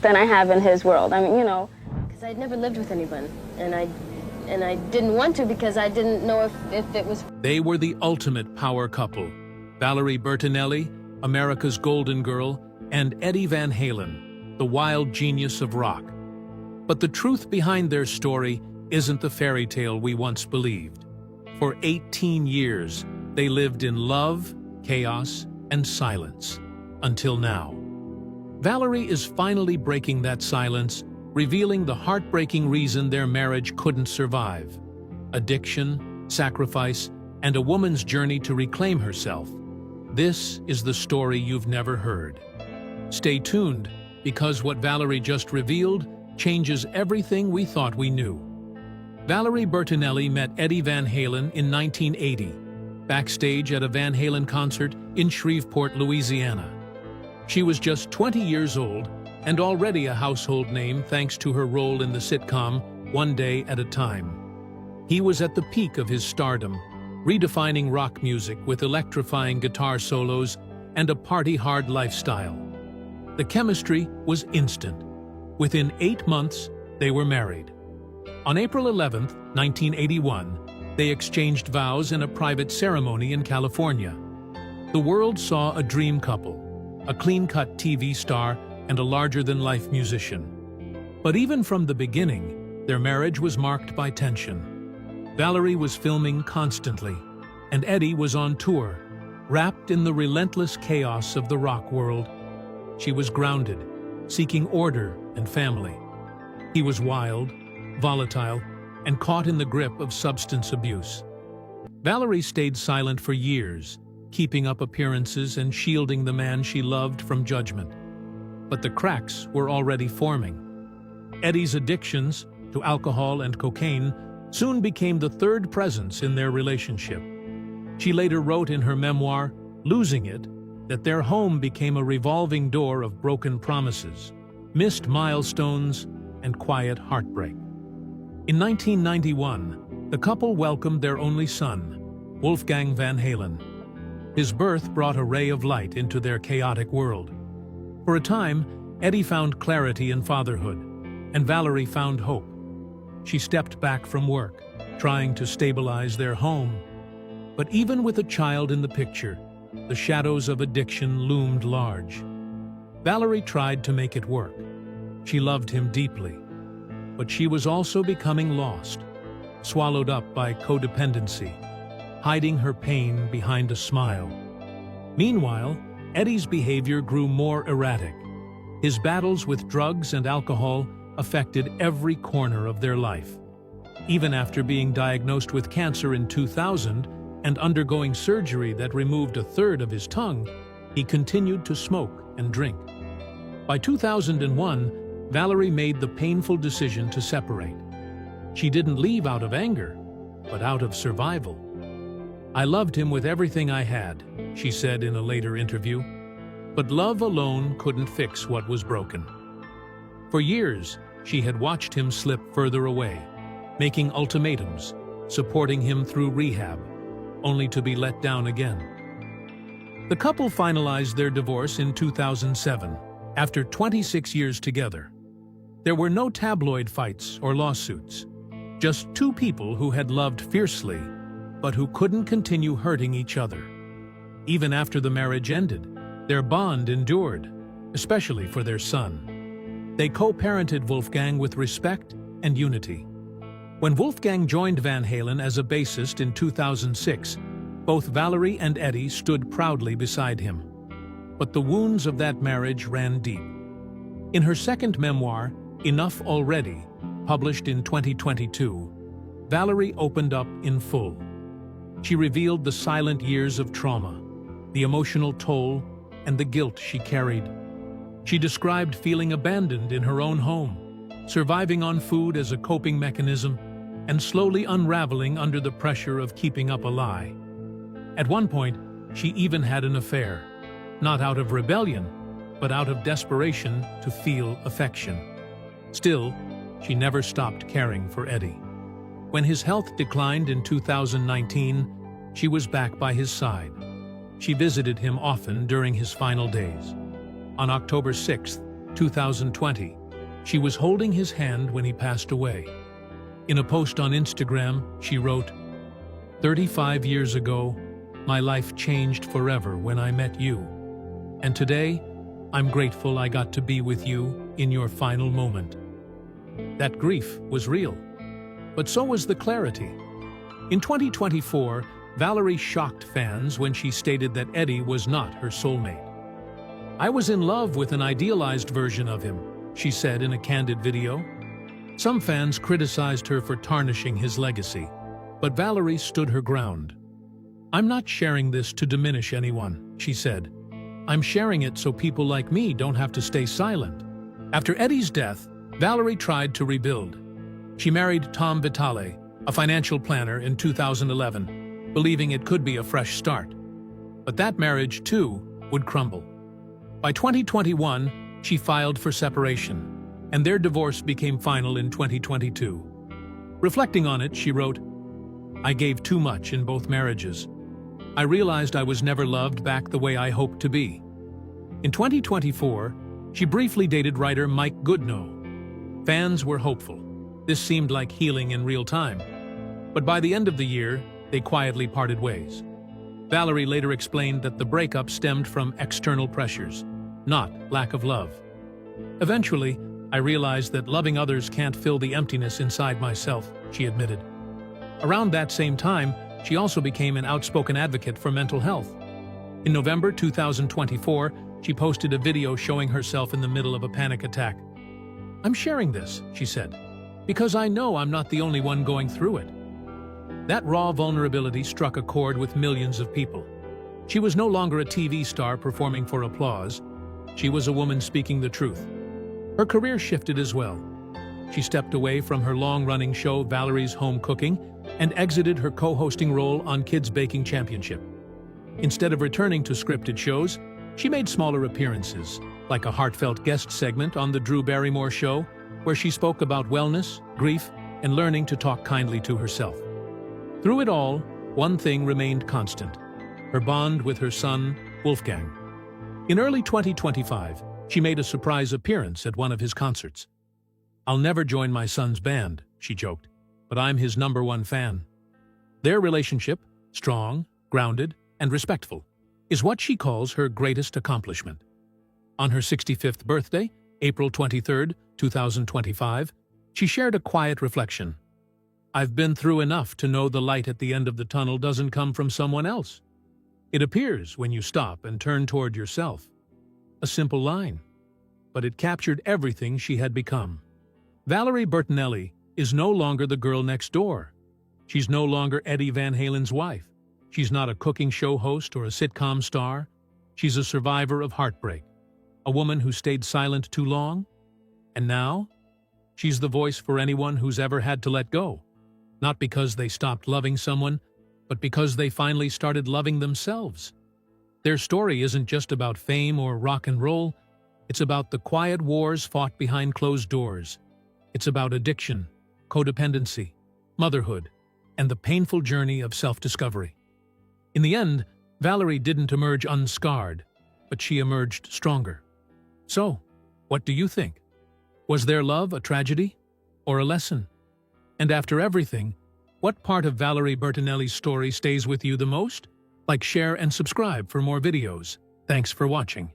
than I have in his world. I mean, Because I'd never lived with anyone, and I didn't want to because I didn't know if it was... They were the ultimate power couple. Valerie Bertinelli, America's Golden Girl, and Eddie Van Halen, the wild genius of rock. But the truth behind their story isn't the fairy tale we once believed. For 18 years, they lived in love, chaos, and silence. Until now. Valerie is finally breaking that silence, revealing the heartbreaking reason their marriage couldn't survive. Addiction, sacrifice, and a woman's journey to reclaim herself. This is the story you've never heard. Stay tuned, because what Valerie just revealed changes everything we thought we knew. Valerie Bertinelli met Eddie Van Halen in 1980, backstage at a Van Halen concert in Shreveport, Louisiana. She was just 20 years old and already a household name thanks to her role in the sitcom One Day at a Time. He was at the peak of his stardom, redefining rock music with electrifying guitar solos and a party-hard lifestyle. The chemistry was instant. Within 8 months, they were married. On April 11, 1981, they exchanged vows in a private ceremony in California. The world saw a dream couple, a clean-cut TV star and a larger-than-life musician. But even from the beginning, their marriage was marked by tension. Valerie was filming constantly, and Eddie was on tour, wrapped in the relentless chaos of the rock world. She was grounded, seeking order and family. He was wild, volatile, and caught in the grip of substance abuse. Valerie stayed silent for years, keeping up appearances and shielding the man she loved from judgment. But the cracks were already forming. Eddie's addictions to alcohol and cocaine soon became the third presence in their relationship. She later wrote in her memoir, Losing It, that their home became a revolving door of broken promises, missed milestones, and quiet heartbreak. In 1991, the couple welcomed their only son, Wolfgang Van Halen. His birth brought a ray of light into their chaotic world. For a time, Eddie found clarity in fatherhood, and Valerie found hope. She stepped back from work, trying to stabilize their home. But even with a child in the picture, the shadows of addiction loomed large. Valerie tried to make it work. She loved him deeply, but she was also becoming lost, swallowed up by codependency, hiding her pain behind a smile. Meanwhile, Eddie's behavior grew more erratic. His battles with drugs and alcohol affected every corner of their life. Even after being diagnosed with cancer in 2000 and undergoing surgery that removed a third of his tongue, he continued to smoke and drink. By 2001, Valerie made the painful decision to separate. She didn't leave out of anger, but out of survival. "I loved him with everything I had," she said in a later interview, but love alone couldn't fix what was broken. For years, she had watched him slip further away, making ultimatums, supporting him through rehab, only to be let down again. The couple finalized their divorce in 2007, after 26 years together. There were no tabloid fights or lawsuits, just two people who had loved fiercely, but who couldn't continue hurting each other. Even after the marriage ended, their bond endured, especially for their son. They co-parented Wolfgang with respect and unity. When Wolfgang joined Van Halen as a bassist in 2006, both Valerie and Eddie stood proudly beside him. But the wounds of that marriage ran deep. In her second memoir, Enough Already, published in 2022, Valerie opened up in full. She revealed the silent years of trauma, the emotional toll, and the guilt she carried. She described feeling abandoned in her own home, surviving on food as a coping mechanism, and slowly unraveling under the pressure of keeping up a lie. At one point, she even had an affair, not out of rebellion, but out of desperation to feel affection. Still, she never stopped caring for Eddie. When his health declined in 2019, she was back by his side. She visited him often during his final days. On October 6th, 2020. She was holding his hand when he passed away. In a post on Instagram, she wrote, "35 years ago, my life changed forever when I met you. And today, I'm grateful I got to be with you in your final moment." That grief was real, but so was the clarity. In 2024, Valerie shocked fans when she stated that Eddie was not her soulmate. "I was in love with an idealized version of him," she said in a candid video. Some fans criticized her for tarnishing his legacy, but Valerie stood her ground. "I'm not sharing this to diminish anyone," she said. "I'm sharing it so people like me don't have to stay silent." After Eddie's death, Valerie tried to rebuild. She married Tom Vitale, a financial planner, in 2011, believing it could be a fresh start. But that marriage, too, would crumble. By 2021, she filed for separation, and their divorce became final in 2022. Reflecting on it, she wrote, "I gave too much in both marriages. I realized I was never loved back the way I hoped to be." In 2024, she briefly dated writer Mike Goodnow. Fans were hopeful. This seemed like healing in real time. But by the end of the year, they quietly parted ways. Valerie later explained that the breakup stemmed from external pressures, not lack of love. "Eventually, I realized that loving others can't fill the emptiness inside myself," she admitted. Around that same time, she also became an outspoken advocate for mental health. In November 2024, she posted a video showing herself in the middle of a panic attack. "I'm sharing this," she said, "because I know I'm not the only one going through it." That raw vulnerability struck a chord with millions of people. She was no longer a TV star performing for applause. She was a woman speaking the truth. Her career shifted as well. She stepped away from her long-running show Valerie's Home Cooking and exited her co-hosting role on Kids Baking Championship. Instead of returning to scripted shows, she made smaller appearances, like a heartfelt guest segment on The Drew Barrymore Show, where she spoke about wellness, grief, and learning to talk kindly to herself. Through it all, one thing remained constant: her bond with her son, Wolfgang. In early 2025, she made a surprise appearance at one of his concerts. "I'll never join my son's band," she joked, "but I'm his #1 fan." Their relationship, strong, grounded, and respectful, is what she calls her greatest accomplishment. On her 65th birthday, April 23, 2025, she shared a quiet reflection. "I've been through enough to know the light at the end of the tunnel doesn't come from someone else. It appears when you stop and turn toward yourself." A simple line, but it captured everything she had become. Valerie Bertinelli is no longer the girl next door. She's no longer Eddie Van Halen's wife. She's not a cooking show host or a sitcom star. She's a survivor of heartbreak, a woman who stayed silent too long. And now, she's the voice for anyone who's ever had to let go. Not because they stopped loving someone, but because they finally started loving themselves. Their story isn't just about fame or rock and roll. It's about the quiet wars fought behind closed doors. It's about addiction, codependency, motherhood, and the painful journey of self-discovery. In the end, Valerie didn't emerge unscarred, but she emerged stronger. So, what do you think? Was their love a tragedy or a lesson? And after everything, what part of Valerie Bertinelli's story stays with you the most? Like, share, and subscribe for more videos. Thanks for watching.